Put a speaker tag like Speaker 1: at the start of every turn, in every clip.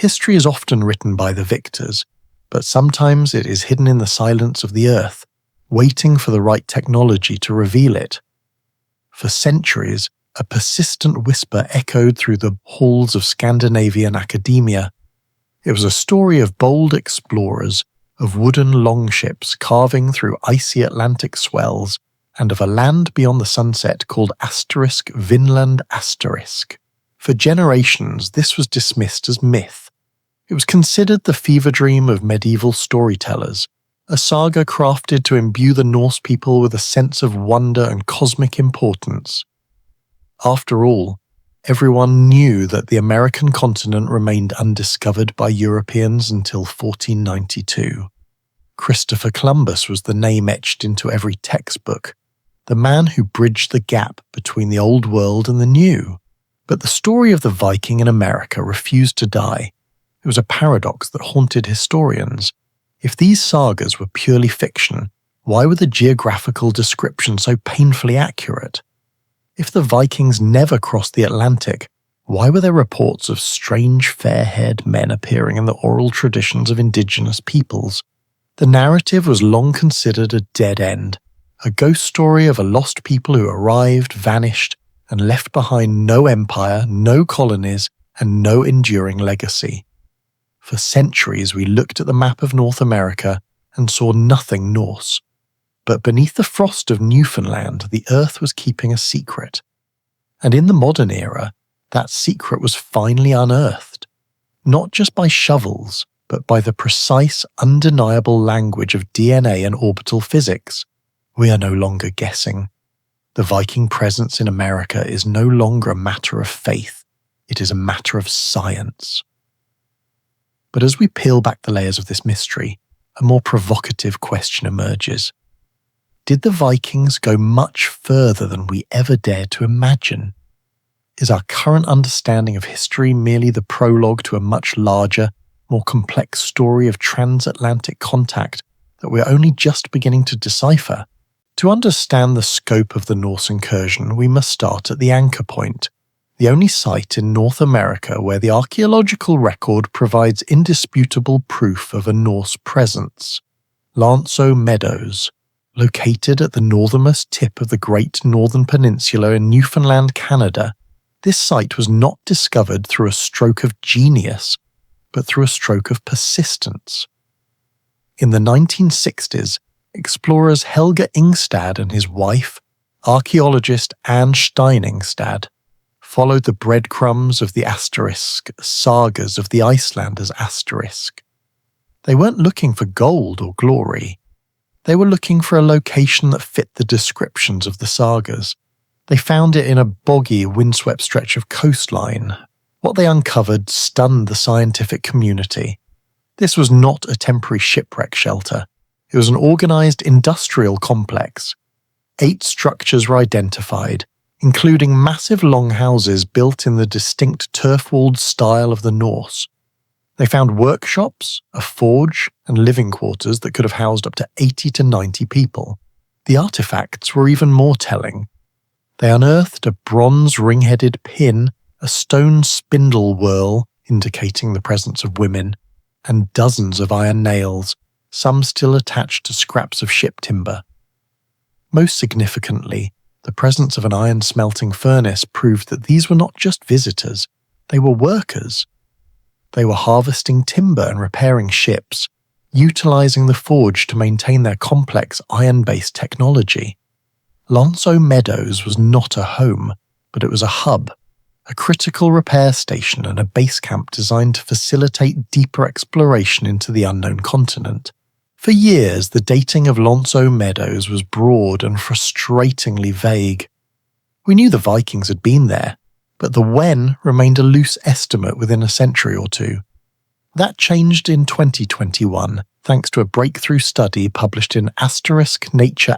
Speaker 1: History is often written by the victors, but sometimes it is hidden in the silence of the earth, waiting for the right technology to reveal it. For centuries, a persistent whisper echoed through the halls of Scandinavian academia. It was a story of bold explorers, of wooden longships carving through icy Atlantic swells, and of a land beyond the sunset called Vinland *. For generations, this was dismissed as myth. It was considered the fever dream of medieval storytellers, a saga crafted to imbue the Norse people with a sense of wonder and cosmic importance. After all, everyone knew that the American continent remained undiscovered by Europeans until 1492. Christopher Columbus was the name etched into every textbook, the man who bridged the gap between the old world and the new. But the story of the Viking in America refused to die. It was a paradox that haunted historians. If these sagas were purely fiction, why were the geographical descriptions so painfully accurate? If the Vikings never crossed the Atlantic, why were there reports of strange fair-haired men appearing in the oral traditions of indigenous peoples? The narrative was long considered a dead end, a ghost story of a lost people who arrived, vanished, and left behind no empire, no colonies, and no enduring legacy. For centuries we looked at the map of North America and saw nothing Norse. But beneath the frost of Newfoundland, the earth was keeping a secret. And in the modern era, that secret was finally unearthed, not just by shovels, but by the precise, undeniable language of DNA and orbital physics. We are no longer guessing. The Viking presence in America is no longer a matter of faith, it is a matter of science. But as we peel back the layers of this mystery, a more provocative question emerges. Did the Vikings go much further than we ever dared to imagine? Is our current understanding of history merely the prologue to a much larger, more complex story of transatlantic contact that we're only just beginning to decipher? To understand the scope of the Norse incursion, we must start at the anchor point, the only site in North America where the archaeological record provides indisputable proof of a Norse presence. Lanso Meadows, located at the northernmost tip of the Great Northern Peninsula in Newfoundland, Canada, this site was not discovered through a stroke of genius, but through a stroke of persistence. In the 1960s, explorers Helge Ingstad and his wife, archaeologist Anne Steiningstad, followed the breadcrumbs of the sagas of the Icelanders *. They weren't looking for gold or glory. They were looking for a location that fit the descriptions of the sagas. They found it in a boggy, windswept stretch of coastline. What they uncovered stunned the scientific community. This was not a temporary shipwreck shelter. It was an organized industrial complex. 8 structures were identified, including massive longhouses built in the distinct turf-walled style of the Norse. They found workshops, a forge, and living quarters that could have housed up to 80 to 90 people. The artifacts were even more telling. They unearthed a bronze ring-headed pin, a stone spindle whorl indicating the presence of women, and dozens of iron nails, some still attached to scraps of ship timber. Most significantly, the presence of an iron smelting furnace proved that these were not just visitors, they were workers. They were harvesting timber and repairing ships, utilizing the forge to maintain their complex iron-based technology. Lanso Meadows was not a home, but it was a hub, a critical repair station and a base camp designed to facilitate deeper exploration into the unknown continent. For years, the dating of Lanso Meadows was broad and frustratingly vague. We knew the Vikings had been there, but the when remained a loose estimate within a century or two. That changed in 2021, thanks to a breakthrough study published in Nature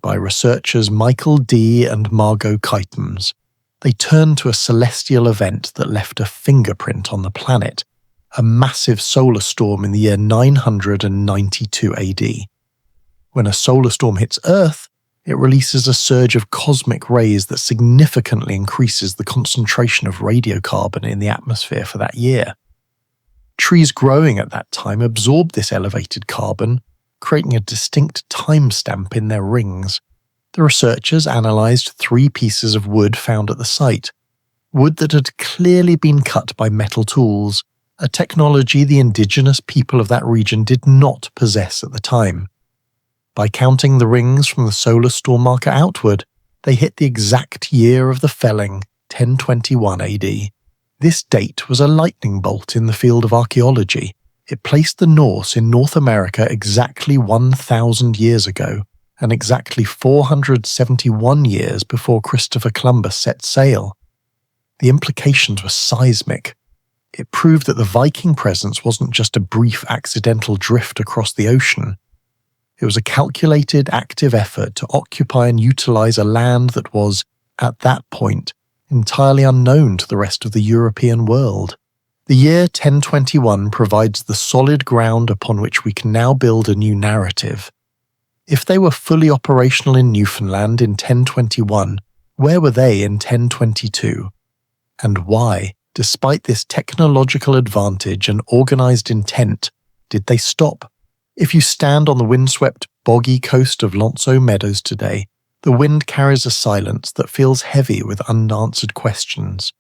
Speaker 1: by researchers Michael D. and Margot Keitens. They turned to a celestial event that left a fingerprint on the planet, a massive solar storm in the year 992 AD. When a solar storm hits Earth, it releases a surge of cosmic rays that significantly increases the concentration of radiocarbon in the atmosphere for that year. Trees growing at that time absorbed this elevated carbon, creating a distinct timestamp in their rings. The researchers analysed 3 pieces of wood found at the site, wood that had clearly been cut by metal tools, a technology the indigenous people of that region did not possess at the time. By counting the rings from the solar storm marker outward, they hit the exact year of the felling, 1021 AD. This date was a lightning bolt in the field of archaeology. It placed the Norse in North America exactly 1,000 years ago, and exactly 471 years before Christopher Columbus set sail. The implications were seismic. It proved that the Viking presence wasn't just a brief accidental drift across the ocean. It was a calculated, active effort to occupy and utilize a land that was, at that point, entirely unknown to the rest of the European world. The year 1021 provides the solid ground upon which we can now build a new narrative. If they were fully operational in Newfoundland in 1021, where were they in 1022? And why, despite this technological advantage and organized intent, did they stop? If you stand on the windswept, boggy coast of Lonso Meadows today, the wind carries a silence that feels heavy with unanswered questions.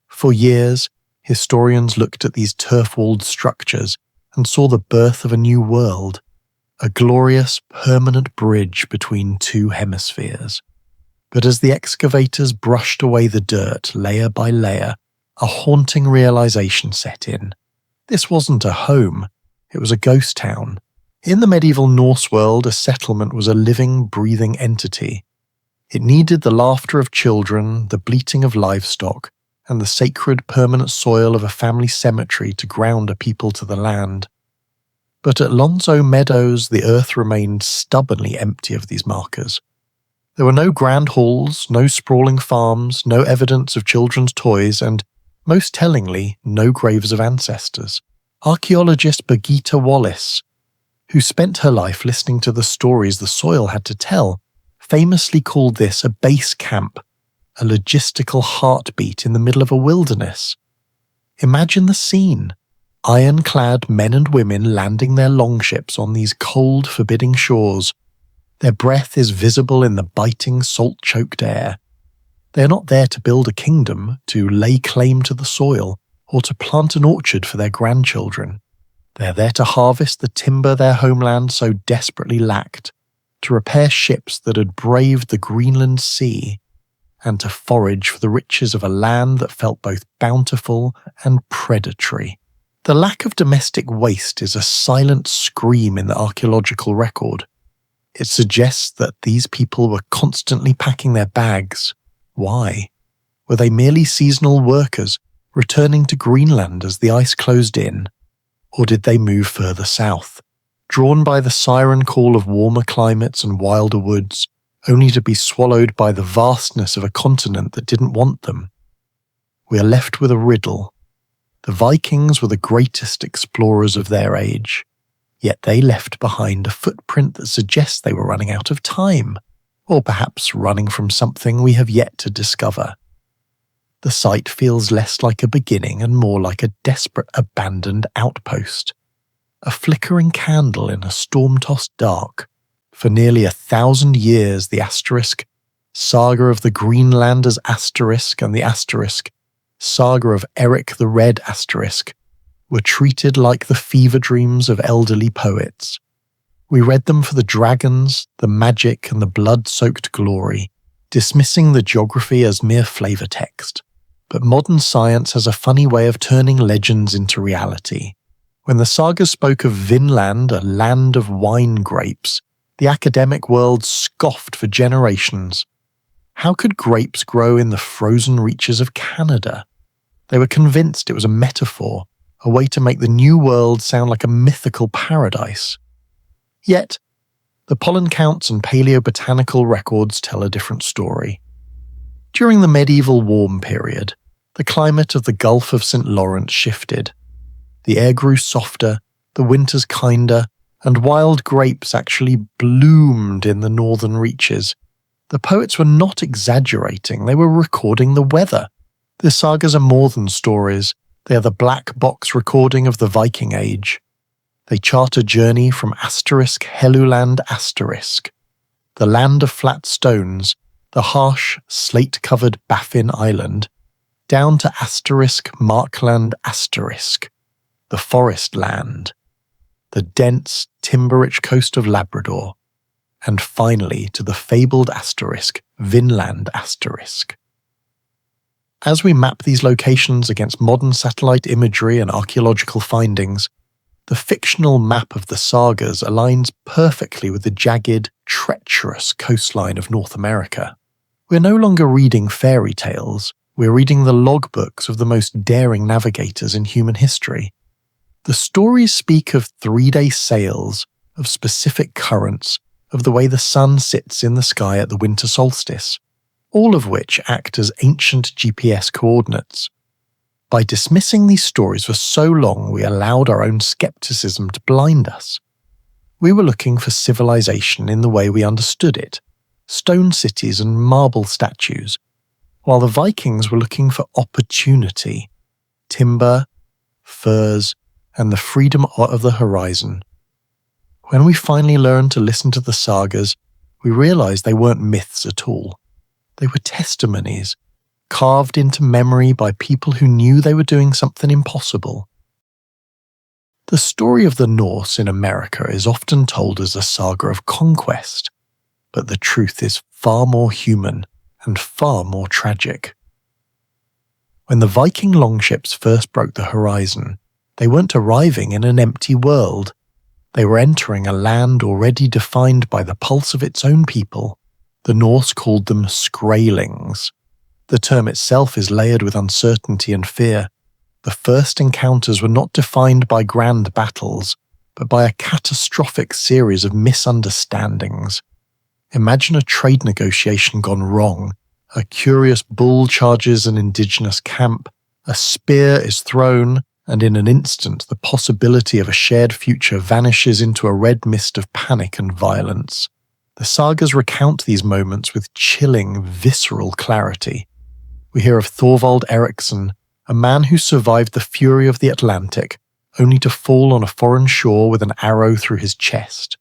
Speaker 1: For years, historians looked at these turf-walled structures and saw the birth of a new world, a glorious, permanent bridge between 2 hemispheres. But as the excavators brushed away the dirt layer by layer, a haunting realization set in. This wasn't a home, it was a ghost town. In the medieval Norse world, a settlement was a living, breathing entity. It needed the laughter of children, the bleating of livestock, and the sacred permanent soil of a family cemetery to ground a people to the land. But at Lonso Meadows, the earth remained stubbornly empty of these markers. There were no grand halls, no sprawling farms, no evidence of children's toys, and, most tellingly, no graves of ancestors. Archaeologist Birgitta Wallace, who spent her life listening to the stories the soil had to tell, famously called this a base camp, a logistical heartbeat in the middle of a wilderness. Imagine the scene. Iron-clad men and women landing their longships on these cold, forbidding shores. Their breath is visible in the biting, salt-choked air. They are not there to build a kingdom, to lay claim to the soil, or to plant an orchard for their grandchildren. They are there to harvest the timber their homeland so desperately lacked, to repair ships that had braved the Greenland Sea, and to forage for the riches of a land that felt both bountiful and predatory. The lack of domestic waste is a silent scream in the archaeological record. It suggests that these people were constantly packing their bags. Why? Were they merely seasonal workers, returning to Greenland as the ice closed in? Or did they move further south, drawn by the siren call of warmer climates and wilder woods, only to be swallowed by the vastness of a continent that didn't want them? We are left with a riddle. The Vikings were the greatest explorers of their age, yet they left behind a footprint that suggests they were running out of time, or perhaps running from something we have yet to discover. The site feels less like a beginning and more like a desperate abandoned outpost, a flickering candle in a storm-tossed dark. For nearly 1,000 years the asterisk, saga of the Greenlanders asterisk and the asterisk, saga of Eric the Red asterisk, were treated like the fever dreams of elderly poets. We read them for the dragons, the magic and the blood-soaked glory, dismissing the geography as mere flavor text. But modern science has a funny way of turning legends into reality. When the sagas spoke of Vinland, a land of wine grapes, the academic world scoffed for generations. How could grapes grow in the frozen reaches of Canada? They were convinced it was a metaphor, a way to make the New World sound like a mythical paradise. Yet, the pollen counts and paleobotanical records tell a different story. During the medieval warm period, the climate of the Gulf of St. Lawrence shifted. The air grew softer, the winters kinder, and wild grapes actually bloomed in the northern reaches. The poets were not exaggerating, they were recording the weather. The sagas are more than stories, They are the black box recording of the Viking Age. They chart a journey from Helluland the land of flat stones, the harsh, slate-covered Baffin Island, down to Markland the forest land, the dense, timber-rich coast of Labrador, and finally to the fabled Vinland . As we map these locations against modern satellite imagery and archaeological findings, the fictional map of the sagas aligns perfectly with the jagged, treacherous coastline of North America. We're no longer reading fairy tales, we're reading the logbooks of the most daring navigators in human history. The stories speak of 3-day sails, of specific currents, of the way the sun sits in the sky at the winter solstice, all of which act as ancient GPS coordinates. By dismissing these stories for so long, we allowed our own skepticism to blind us. We were looking for civilization in the way we understood it, stone cities and marble statues, while the Vikings were looking for opportunity, timber, furs, and the freedom of the horizon. When we finally learned to listen to the sagas, we realized they weren't myths at all. They were testimonies, carved into memory by people who knew they were doing something impossible. The story of the Norse in America is often told as a saga of conquest, but the truth is far more human and far more tragic. When the Viking longships first broke the horizon, they weren't arriving in an empty world. They were entering a land already defined by the pulse of its own people. The Norse called them Skraelings. The term itself is layered with uncertainty and fear. The first encounters were not defined by grand battles, but by a catastrophic series of misunderstandings. Imagine a trade negotiation gone wrong. A curious bull charges an indigenous camp, a spear is thrown, and in an instant the possibility of a shared future vanishes into a red mist of panic and violence. The sagas recount these moments with chilling, visceral clarity. We hear of Thorvald Eriksson, a man who survived the fury of the Atlantic, only to fall on a foreign shore with an arrow through his chest.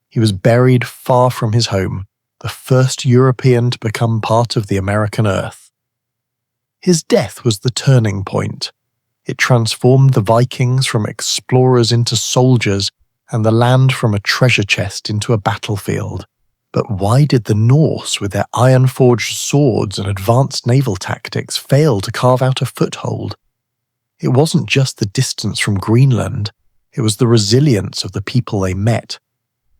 Speaker 1: He was buried far from his home, the first European to become part of the American earth. His death was the turning point. It transformed the Vikings from explorers into soldiers, and the land from a treasure chest into a battlefield. But why did the Norse, with their iron-forged swords and advanced naval tactics, fail to carve out a foothold? It wasn't just the distance from Greenland, it was the resilience of the people they met.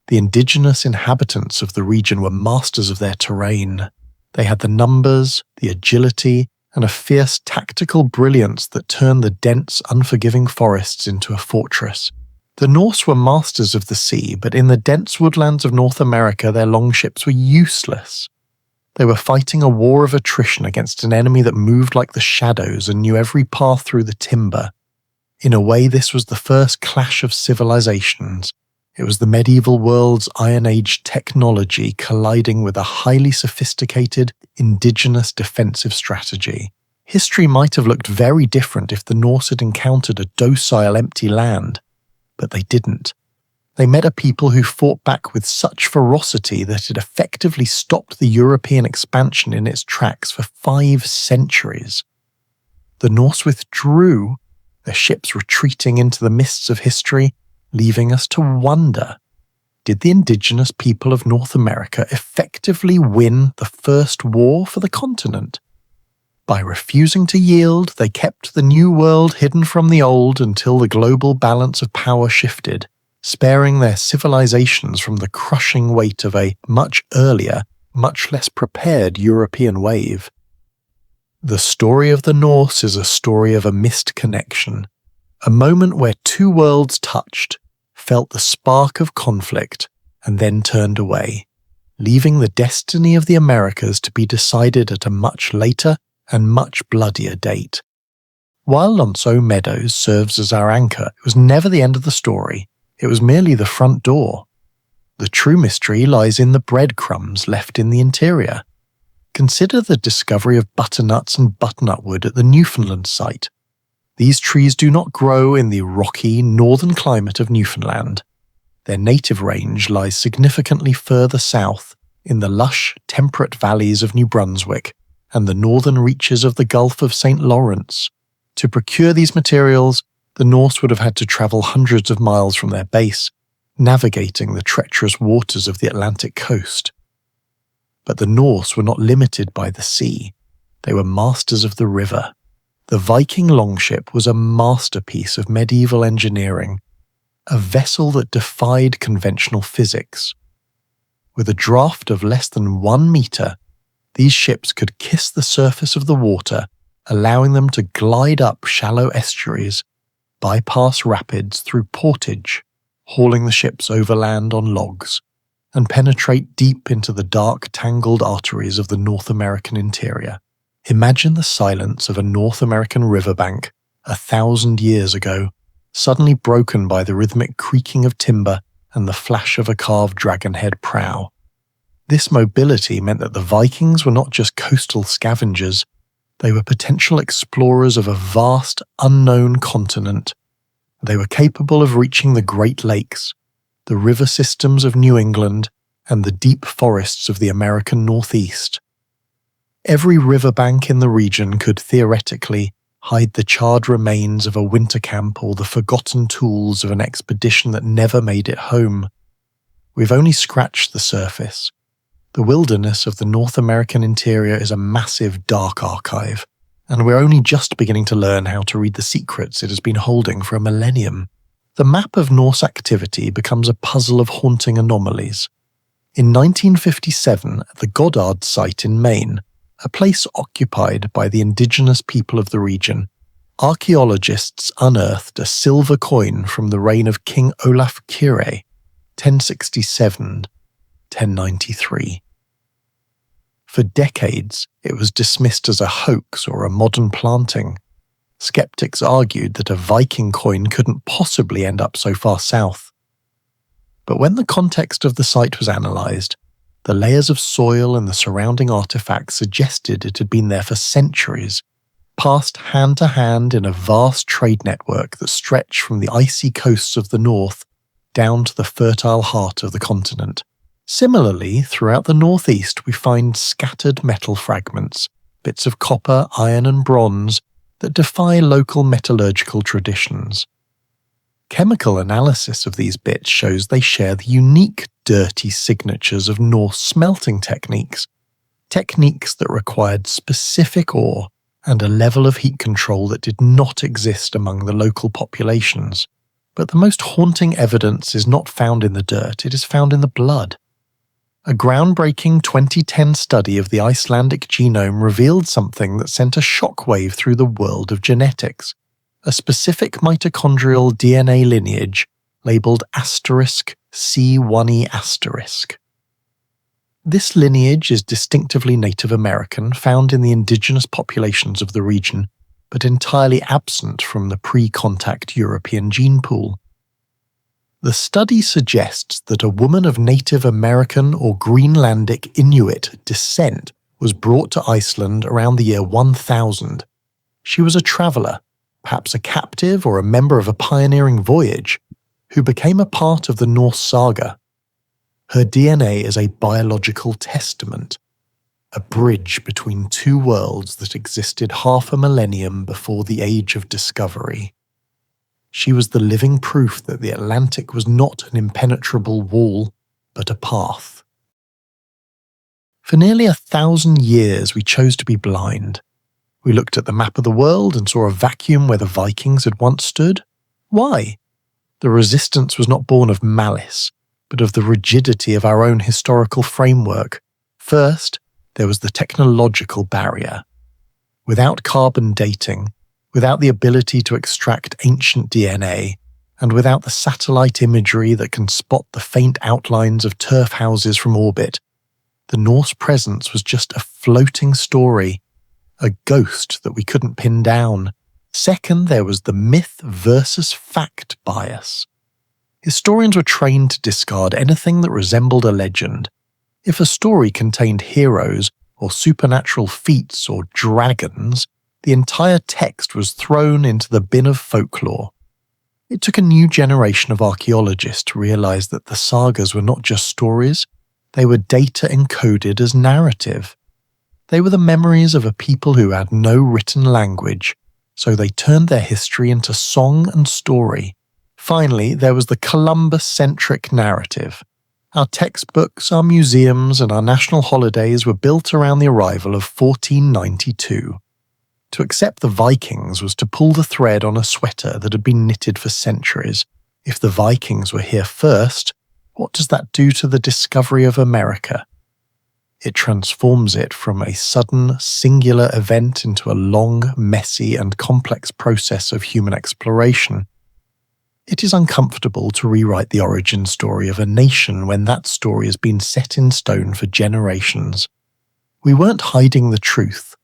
Speaker 1: The indigenous inhabitants of the region were masters of their terrain. They had the numbers, the agility, and a fierce tactical brilliance that turned the dense, unforgiving forests into a fortress. The Norse were masters of the sea, but in the dense woodlands of North America their longships were useless. They were fighting a war of attrition against an enemy that moved like the shadows and knew every path through the timber. In a way, this was the first clash of civilizations. It was the medieval world's Iron Age technology colliding with a highly sophisticated, indigenous defensive strategy. History might have looked very different if the Norse had encountered a docile, empty land. But they didn't. They met a people who fought back with such ferocity that it effectively stopped the European expansion in its tracks for 5 centuries. The Norse withdrew, their ships retreating into the mists of history, leaving us to wonder, did the indigenous people of North America effectively win the first war for the continent? By refusing to yield, they kept the new world hidden from the old until the global balance of power shifted, sparing their civilizations from the crushing weight of a much earlier, much less prepared European wave. The story of the Norse is a story of a missed connection, a moment where 2 worlds touched, felt the spark of conflict, and then turned away, leaving the destiny of the Americas to be decided at a much later and much bloodier date. While Lonso Meadows serves as our anchor, it was never the end of the story. It was merely the front door. The true mystery lies in the breadcrumbs left in the interior. Consider the discovery of butternuts and butternut wood at the Newfoundland site. These trees do not grow in the rocky northern climate of Newfoundland. Their native range lies significantly further south in the lush, temperate valleys of New Brunswick and the northern reaches of the Gulf of St. Lawrence. To procure these materials, the Norse would have had to travel hundreds of miles from their base, navigating the treacherous waters of the Atlantic coast. But the Norse were not limited by the sea. They were masters of the river. The Viking longship was a masterpiece of medieval engineering, a vessel that defied conventional physics. With a draft of less than 1 meter, these ships could kiss the surface of the water, allowing them to glide up shallow estuaries, bypass rapids through portage, hauling the ships overland on logs, and penetrate deep into the dark, tangled arteries of the North American interior. Imagine the silence of a North American riverbank 1,000 years ago, suddenly broken by the rhythmic creaking of timber and the flash of a carved dragonhead prow. This mobility meant that the Vikings were not just coastal scavengers, they were potential explorers of a vast, unknown continent. They were capable of reaching the Great Lakes, the river systems of New England, and the deep forests of the American Northeast. Every riverbank in the region could theoretically hide the charred remains of a winter camp or the forgotten tools of an expedition that never made it home. We've only scratched the surface. The wilderness of the North American interior is a massive dark archive, and we're only just beginning to learn how to read the secrets it has been holding for a millennium. The map of Norse activity becomes a puzzle of haunting anomalies. In 1957, at the Goddard site in Maine, a place occupied by the indigenous people of the region, archaeologists unearthed a silver coin from the reign of King Olaf Kyrre, 1067–1093. For decades, it was dismissed as a hoax or a modern planting. Skeptics argued that a Viking coin couldn't possibly end up so far south. But when the context of the site was analysed, the layers of soil and the surrounding artifacts suggested it had been there for centuries, passed hand to hand in a vast trade network that stretched from the icy coasts of the north down to the fertile heart of the continent. Similarly, throughout the northeast we find scattered metal fragments, bits of copper, iron and bronze, that defy local metallurgical traditions. Chemical analysis of these bits shows they share the unique dirty signatures of Norse smelting techniques that required specific ore and a level of heat control that did not exist among the local populations. But the most haunting evidence is not found in the dirt, it is found in the blood. A groundbreaking 2010 study of the Icelandic genome revealed something that sent a shockwave through the world of genetics. A specific mitochondrial DNA lineage labelled *C1e*. This lineage is distinctively Native American, found in the indigenous populations of the region, but entirely absent from the pre-contact European gene pool. The study suggests that a woman of Native American or Greenlandic Inuit descent was brought to Iceland around the year 1000. She was a traveller, perhaps a captive or a member of a pioneering voyage, who became a part of the Norse saga. Her DNA is a biological testament, a bridge between two worlds that existed half a millennium before the Age of Discovery. She was the living proof that the Atlantic was not an impenetrable wall, but a path. For nearly 1,000 years we chose to be blind. We looked at the map of the world and saw a vacuum where the Vikings had once stood. Why? The resistance was not born of malice, but of the rigidity of our own historical framework. First, there was the technological barrier. Without carbon dating, without the ability to extract ancient DNA, and without the satellite imagery that can spot the faint outlines of turf houses from orbit, the Norse presence was just a floating story, a ghost that we couldn't pin down. Second, there was the myth versus fact bias. Historians were trained to discard anything that resembled a legend. If a story contained heroes or supernatural feats or dragons, the entire text was thrown into the bin of folklore. It took a new generation of archaeologists to realize that the sagas were not just stories, they were data encoded as narrative. They were the memories of a people who had no written language, so they turned their history into song and story. Finally, there was the Columbus-centric narrative. Our textbooks, our museums, and our national holidays were built around the arrival of 1492. To accept the Vikings was to pull the thread on a sweater that had been knitted for centuries. If the Vikings were here first, what does that do to the discovery of America? It transforms it from a sudden, singular event into a long, messy, and complex process of human exploration. It is uncomfortable to rewrite the origin story of a nation when that story has been set in stone for generations. We weren't hiding the truth.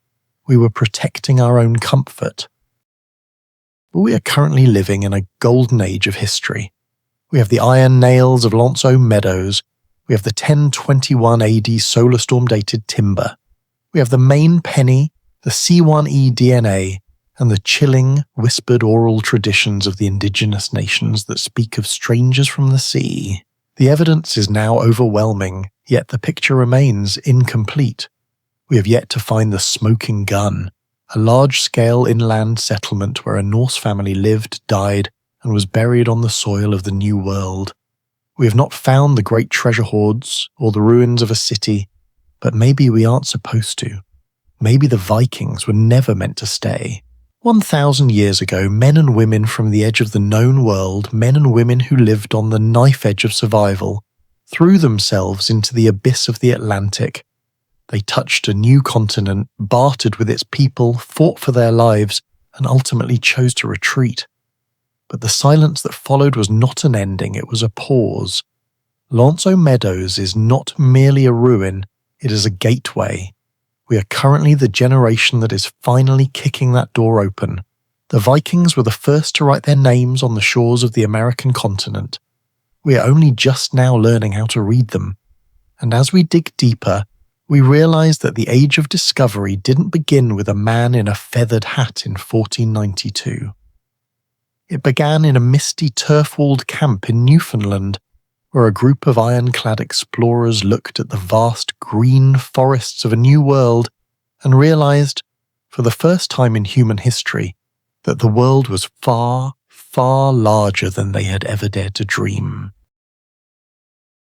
Speaker 1: We were protecting our own comfort. But we are currently living in a golden age of history. We have the iron nails of Lonceau Meadows. We have the 1021 AD solar storm-dated timber. We have the Maine penny, the C1E DNA, and the chilling, whispered oral traditions of the Indigenous nations that speak of strangers from the sea. The evidence is now overwhelming, yet the picture remains incomplete. We have yet to find the Smoking Gun, a large-scale inland settlement where a Norse family lived, died, and was buried on the soil of the New World. We have not found the great treasure hoards or the ruins of a city, but maybe we aren't supposed to. Maybe the Vikings were never meant to stay. 1,000 years ago, men and women from the edge of the known world, men and women who lived on the knife edge of survival, threw themselves into the abyss of the Atlantic. They touched a new continent, bartered with its people, fought for their lives, and ultimately chose to retreat. But the silence that followed was not an ending, it was a pause. Lonceau Meadows is not merely a ruin, it is a gateway. We are currently the generation that is finally kicking that door open. The Vikings were the first to write their names on the shores of the American continent. We are only just now learning how to read them. And as we dig deeper, we realize that the age of discovery didn't begin with a man in a feathered hat in 1492. It began in a misty turf-walled camp in Newfoundland, where a group of ironclad explorers looked at the vast green forests of a new world and realized, for the first time in human history, that the world was far, far larger than they had ever dared to dream.